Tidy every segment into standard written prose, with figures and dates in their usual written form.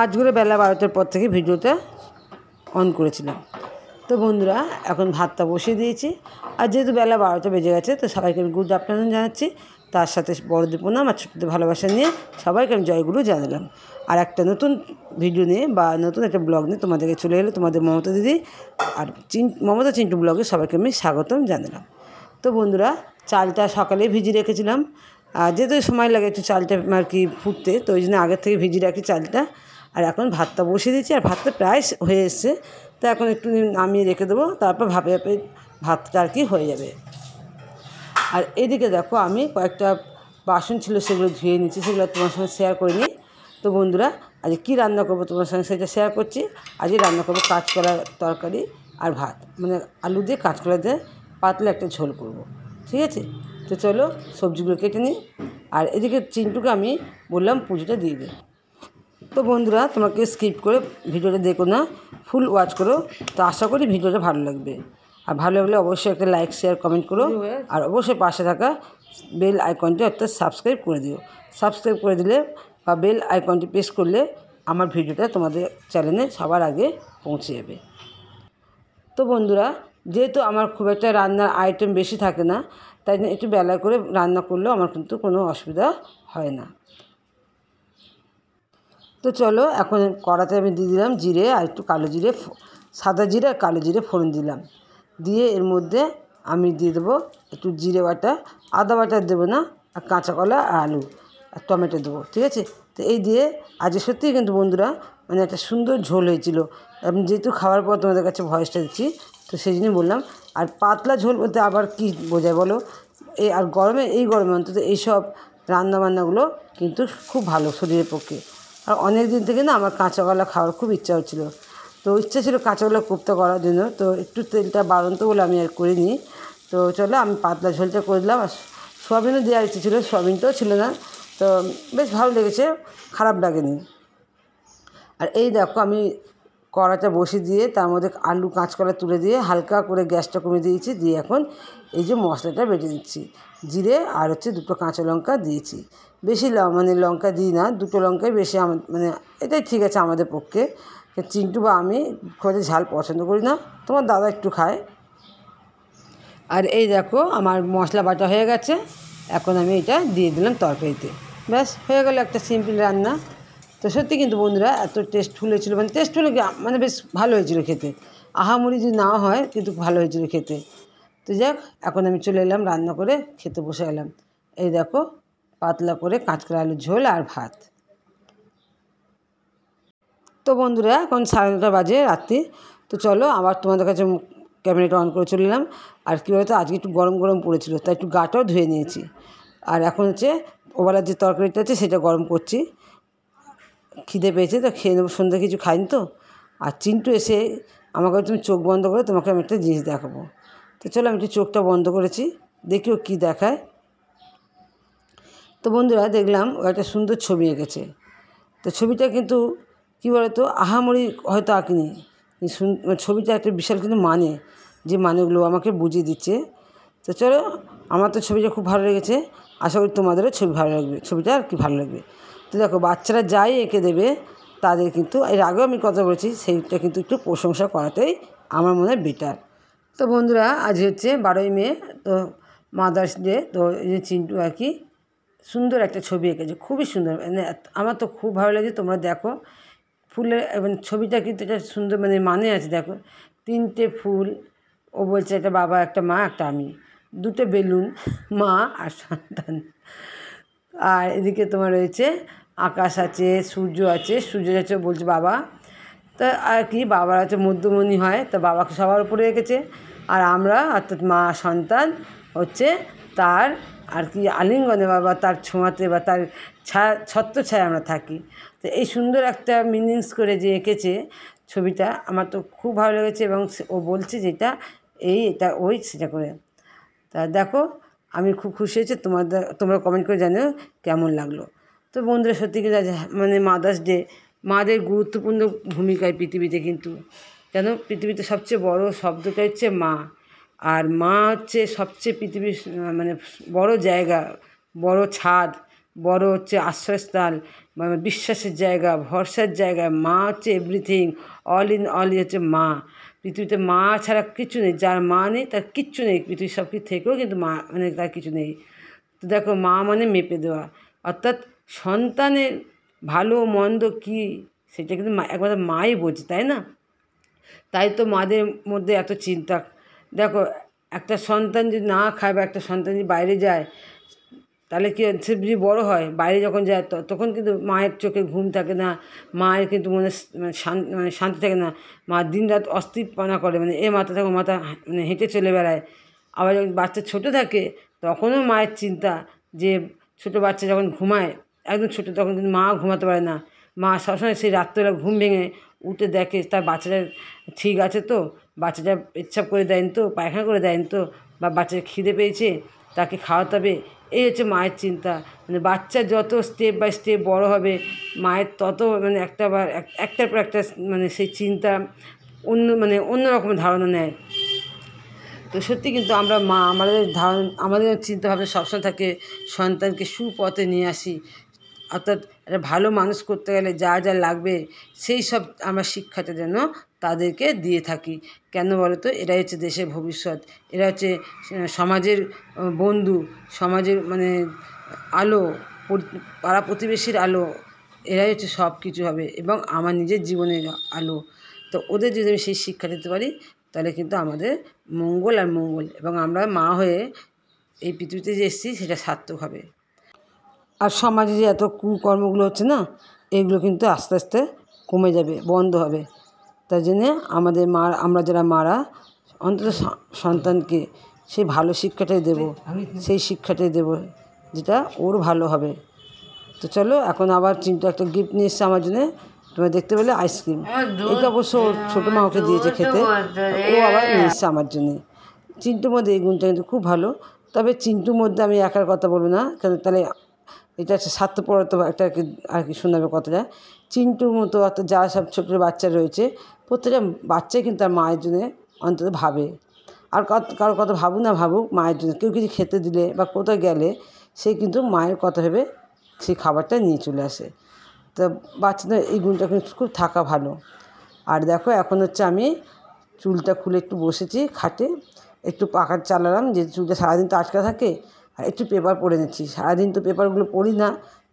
আজ করে বেলা 12টার পর থেকে ভিডিওটা অন করেছিলাম। তো বন্ধুরা এখন ভাতটা বসিয়ে দিয়েছি। আর যেহেতু বেলা 12টা বেজে গেছে, তো সবাইকে আমি গুড আফটারনুন জানাচ্ছি। তার সাথে বড়দের প্রণাম আর ছোটদের ভালোবাসা নিয়ে সবাইকে আমি জয়গুরু জানালাম। আর একটা নতুন ভিডিও নিয়ে বা নতুন একটা ব্লগ নিয়ে তোমাদেরকে চলে এলো তোমাদের মমতা দিদি আর মমতা চিন্টু ব্লগে সবাইকে আমি স্বাগতম জানালাম। তো বন্ধুরা চালটা সকালেই ভিজিয়ে রেখেছিলাম। আর যেহেতু সময় লাগে একটু চালটা আর কি ফুটতে, তো ওই জন্য আগের থেকে ভিজিয়ে রাখি চালটা। আর এখন ভাতটা বসিয়ে দিয়েছি, আর ভাতটা প্রায় হয়ে এসছে। তো এখন একটু নামিয়ে রেখে দেবো, তারপর ভাপে ভাপে ভাতটা আর কি হয়ে যাবে। আর এদিকে দেখো আমি কয়েকটা বাসন ছিল সেগুলো ধুয়ে নিচ্ছি, সেগুলো তোমার সঙ্গে শেয়ার করে নিই। তো বন্ধুরা আজকে কী রান্না করবো তোমার সঙ্গে সেটা শেয়ার করছি। আজকে রান্না করবো কাঁচকলা তরকারি আর ভাত, মানে আলু দিয়ে কাঁচকলা দিয়ে পাতলা একটা ঝোল করব, ঠিক আছে। তো চলো সবজিগুলো কেটে নিই। আর এদিকে চিন্টুকে আমি বললাম পুজোটা দিয়ে দে। তো বন্ধুরা তোমাকে স্কিপ করে ভিডিওটা দেখো না, ফুল ওয়াচ করো। তো আশা করি ভিডিওটা ভালো লাগবে। আর ভালো লাগলে অবশ্যই একটা লাইক শেয়ার কমেন্ট করো। আর অবশ্যই পাশে থাকা বেল আইকনটি অর্থাৎ সাবস্ক্রাইব করে দিও। সাবস্ক্রাইব করে দিলে বা বেল আইকনটি প্রেস করলে আমার ভিডিওটা তোমাদের চ্যানেলে সবার আগে পৌঁছে যাবে। তো বন্ধুরা যেহেতু আমার খুব একটা রান্নার আইটেম বেশি থাকে না, তাই জন্য একটু বেলা করে রান্না করলেও আমার কিন্তু কোনো অসুবিধা হয় না। তো চলো এখন কড়াতে আমি দিয়ে দিলাম জিরে আর একটু কালো জিরে, সাদা জিরে আর কালো জিরে ফোড়ন দিলাম। দিয়ে এর মধ্যে আমি দিয়ে দেবো একটু জিরে বাটা, আদা বাটা দেবো না, আর কাঁচা কলা আর আলু আর টমেটো দেবো, ঠিক আছে। তো এই দিয়ে আজকে সত্যিই কিন্তু বন্ধুরা মানে একটা সুন্দর ঝোল হয়েছিল। আমি যেহেতু খাওয়ার পর তোমাদের কাছে ভয়েসটা দিচ্ছি, তো সেই জন্যই বললাম। আর পাতলা ঝোল বলতে আবার কী বোঝায় বলো, আর এই গরমে অন্তত এইসব রান্নাবান্নাগুলো কিন্তু খুব ভালো শরীরের পক্ষে। আর অনেক দিন থেকে না আমার কাঁচাকলা খাওয়ার খুব ইচ্ছা হচ্ছিলো, তো ইচ্ছা ছিল কাঁচাকলা কোপ্তা করার জন্য। তো একটু তেলটা বাড়ন্ত বলে আমি আর করিনি। তো চলো আমি পাতলা ঝোলটা করে দিলাম। আর সোয়াবিনও দেওয়ার ইচ্ছে ছিল, সোয়াবিনটাও ছিল না। তো বেশ ভালো লেগেছে, খারাপ লাগেনি। আর এই দেখো আমি কড়াটা বসিয়ে দিয়ে তার মধ্যে আলু কাঁচকলা তুলে দিয়ে হালকা করে গ্যাসটা কমিয়ে দিয়েছি। দিয়ে এখন এই যে মশলাটা বেটে দিচ্ছি, জিরে আর হচ্ছে দুটো কাঁচা লঙ্কা দিয়েছি। বেশি মানে লঙ্কা দিই না, দুটো লঙ্কাই বেশি মানে এটাই ঠিক আছে আমাদের পক্ষে। চিন্টু বা আমি খুব একটা ঝাল পছন্দ করি না, তোমার দাদা একটু খায়। আর এই দেখো আমার মশলা বাটা হয়ে গেছে, এখন আমি এটা দিয়ে দিলাম তরকারিতে। ব্যাস হয়ে গেল একটা সিম্পল রান্না। তো সত্যি কিন্তু বন্ধুরা এত টেস্টফুল হয়েছিলো, মানে টেস্টফুল মানে বেশ ভালো হয়েছিলো খেতে। আহামরি যদি না হয় কিন্তু ভালো হয়েছিলো খেতে। তো যাক এখন আমি চলে এলাম রান্না করে খেতে বসে গেলাম। এই দেখো পাতলা করে কাঁচকলা আলুর ঝোল আর ভাত। তো বন্ধুরা এখন 9:30 বাজে রাত্রি। তো চলো আবার তোমাদের কাছে ক্যামেরাটা অন করে চলে এলাম। আর কী বলতো আজকে একটু গরম গরম পড়েছিল, তাই একটু গাটাও ধুয়ে নিয়েছি। আর এখন হচ্ছে ওবেলার যে তরকারিটা আছে সেটা গরম করছি। খিদে পেয়েছে তো খেয়ে নেবো, সন্ধ্যে কিছু খাইনি তো। আর চিন্টু এসে আমাকে তুমি চোখ বন্ধ করে তোমাকে আমি একটা জিনিস দেখাবো। তো চলো আমি একটু চোখটা বন্ধ করেছি, দেখি ও কী দেখায়। তো বন্ধুরা দেখলাম ও একটা সুন্দর ছবি এঁকেছে। তো ছবিটা কিন্তু কী বলতো আহামরি হয়তো আঁকিনি, ছবিটা একটা বিশাল কিন্তু মানে, যে মানেগুলো আমাকে বুঝিয়ে দিচ্ছে। তো চলো আমার তো ছবিটা খুব ভালো লেগেছে, আশা করি তোমাদেরও ছবি ভালো লাগবে, ছবিটা আর কি ভালো লাগবে। তো দেখো বাচ্চারা যাই এঁকে দেবে তাদের কিন্তু এর আগেও আমি কথা বলেছি, সেইটা কিন্তু একটু প্রশংসা করাটাই আমার মনে হয় বেটার। তো বন্ধুরা আজ হচ্ছে 12ই মে, তো মাদার্স ডে। তো এই যে চিন্টু আর কি সুন্দর একটা ছবি এঁকেছে, খুবই সুন্দর, মানে আমার তো খুব ভালো লাগে। তোমরা দেখো ফুলের মানে ছবিটা কিন্তু এটা সুন্দর মানে আছে। দেখো 3টে ফুল, ও বলছে একটা বাবা একটা মা একটা আমি, 2টে বেলুন মা আর সন্তান। আর এদিকে তোমার রয়েছে আকাশ আছে, সূর্য আছে, সূর্য যাচ্ছে বলছে বাবা। তা আর কি বাবার হচ্ছে মধ্যমণি হয়, তো বাবাকে সবার উপরে রেখেছে। আর আমরা অর্থাৎ মা সন্তান হচ্ছে তার আর কি আলিঙ্গনে বা তার ছোঁয়াতে বা তার ছত্রছায়ায় আমরা থাকি। তো এই সুন্দর একটা মিনিংস করে যে এঁকেছে ছবিটা আমার তো খুব ভালো লেগেছে। এবং ও বলছে যেটা এটা ওই সেটা করে। তা দেখো আমি খুব খুশি হয়েছি, তোমরা কমেন্ট করে জানিও কেমন লাগলো। তো বন্ধুরা সত্যি কি মানে মাদার্স ডে মাদের গুরুত্বপূর্ণ ভূমিকায় পৃথিবীতে, কিন্তু কেন পৃথিবীতে সবচেয়ে বড় শব্দটা হচ্ছে মা। আর মা হচ্ছে সবচেয়ে পৃথিবীর মানে বড় জায়গা, বড় ছাদ, বড় হচ্ছে আশ্রয়স্থল, মানে বিশ্বাসের জায়গা, ভরসার জায়গা। মা হচ্ছে এভরিথিং, অল ইন অল হচ্ছে মা। পৃথিবীতে মা ছাড়া কিচ্ছু নেই, যার মা নেই তার কিচ্ছু নেই, পৃথিবীর সব কিছু থেকেও কিন্তু মা মানে তার কিছু নেই। তো দেখো, মা মানে মেপে দেওয়া, অর্থাৎ সন্তানের ভালো মন্দ কী সেটা কিন্তু একবার মাই বোঝে, তাই না? তাই তো মাদের মধ্যে এত চিন্তা। দেখো, একটা সন্তান যদি না খায় বা একটা সন্তান যদি বাইরে যায়, তাহলে কি সে যদি বড়ো হয়, বাইরে যখন যায় তখন কিন্তু মায়ের চোখে ঘুম থাকে না, মায়ের কিন্তু মনে মানে শান্তি থাকে না। মা দিনরাত অস্থিরপনা করে, মানে এ মাথা থেকে মাথা মানে হেঁটে চলে বেড়ায়। আবার যখন বাচ্চা ছোটো থাকে তখনও মায়ের চিন্তা, যে ছোটো বাচ্চা যখন ঘুমায়, একদম ছোটো, তখন কিন্তু মা ঘুমাতে পারে না। মা সবসময় সেই রাত্রেবেলা ঘুম ভেঙে উঠে দেখে তার বাচ্চাটা ঠিক আছে তো, বাচ্চাটা পেচ্ছাপ করে দেয়নি তো, পায়খানা করে দেয়নি তো, বা বাচ্চাটা খিদে পেয়েছে তাকে খাওয়াতে হবে। এই হচ্ছে মায়ের চিন্তা। মানে বাচ্চা যত স্টেপ বাই স্টেপ বড় হবে, মায়ের তত মানে একটার পর একটা মানে সেই চিন্তা অন্য রকমের ধারণা নেয়। তো সত্যি কিন্তু আমরা মা, আমাদের চিন্তাভাবনা সবসময় থাকে সন্তানকে সুপথে নিয়ে আসি, অর্থাৎ একটা ভালো মানুষ করতে গেলে যা যা লাগবে সেই সব আমরা শিক্ষাটা যেন তাদেরকে দিয়ে থাকি। কেন বলো তো? এরাই হচ্ছে দেশের ভবিষ্যৎ, এরা হচ্ছে সমাজের বন্ধু, সমাজের মানে আলো, পাড়া প্রতিবেশীর আলো। এরাই হচ্ছে সব কিছু হবে এবং আমার নিজের জীবনের আলো। তো ওদের যদি আমি সেই শিক্ষা দিতে পারি, তাহলে কিন্তু আমাদের মঙ্গল আর মঙ্গল, এবং আমরা মা হয়ে এই পৃথিবীতে যে এসেছি সেটা সার্থক হবে। আর সমাজে যে এত কুকর্মগুলো হচ্ছে না, এগুলো কিন্তু আস্তে আস্তে কমে যাবে, বন্ধ হবে। তাই জন্যে আমরা যারা মারা, অন্তত সন্তানকে সেই ভালো শিক্ষাটাই দেব, সেই শিক্ষাটাই দেব যেটা ওর ভালো হবে। তো চলো, এখন আবার চিন্টু একটা গিফট নিয়ে এসছে আমার জন্যে, তোমরা দেখতে পেলে আইসক্রিম। এটা অবশ্য ওর ছোটো মা ওকে দিয়েছে খেতে, ও আবার নিয়ে এসছে আমার জন্যে। চিন্টুর মধ্যে এই গুণটা কিন্তু খুব ভালো। তবে চিন্টুর মধ্যে আমি একার কথা বলবো না, কেন তাহলে এটা হচ্ছে স্বার্থপরতা একটা আর কি শোনাবে কথাটা। চিন্টুর মতো অর্থাৎ যারা সব ছোটো বাচ্চা রয়েছে, প্রত্যেকটা বাচ্চাই কিন্তু তার মায়ের জন্যে অন্তত ভাবে। আর কারোর কথা ভাবুক না ভাবুক, মায়ের জন্য কেউ কিছু খেতে দিলে বা কোথাও গেলে সে কিন্তু মায়ের কথা ভেবে সেই খাবারটা নিয়ে চলে আসে। তো বাচ্চাদের এই গুণটা কিন্তু খুব থাকা ভালো। আর দেখো, এখন হচ্ছে আমি চুলটা খুলে একটু বসেছি খাটে, একটু পাখা চালালাম, যে চুলটা সারাদিন তো আটকা থাকে, আর একটু পেপার পড়ে নিচ্ছি। সারাদিন তো পেপারগুলো পড়ি না,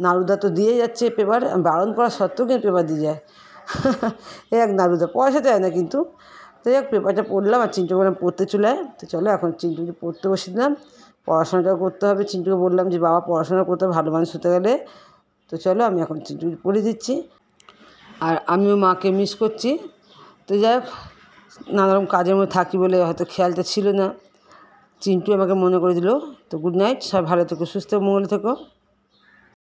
নাড়ুদা তো দিয়ে যাচ্ছে পেপার, বারণ করা সত্ত্বেও কিন্তু পেপার দিয়ে যায়। এক নাড়ুদা পয়সা দেয় না কিন্তু। তো যাক, পেপারটা পড়লাম আর চিন্টু বললাম পড়তে চলে আয়। তো চলো, এখন চিন্টুকে পড়তে বসে দিলাম, পড়াশোনাটাও করতে হবে। চিন্টুকে বললাম যে বাবা পড়াশোনা করতে হবে ভালো মানুষ হতে গেলে। তো চলো, আমি এখন চিন্টুকে পড়িয়ে দিচ্ছি। আর আমিও মাকে মিস করছি। তো যাই হোক, নানারকম কাজের মধ্যে থাকি বলে হয়তো খেয়ালটা ছিল না। চিন্টু আমাকে মনে করে দিল। তো গুড নাইট, সব ভালো থেকো, সুস্থ মঙ্গলে থেকো।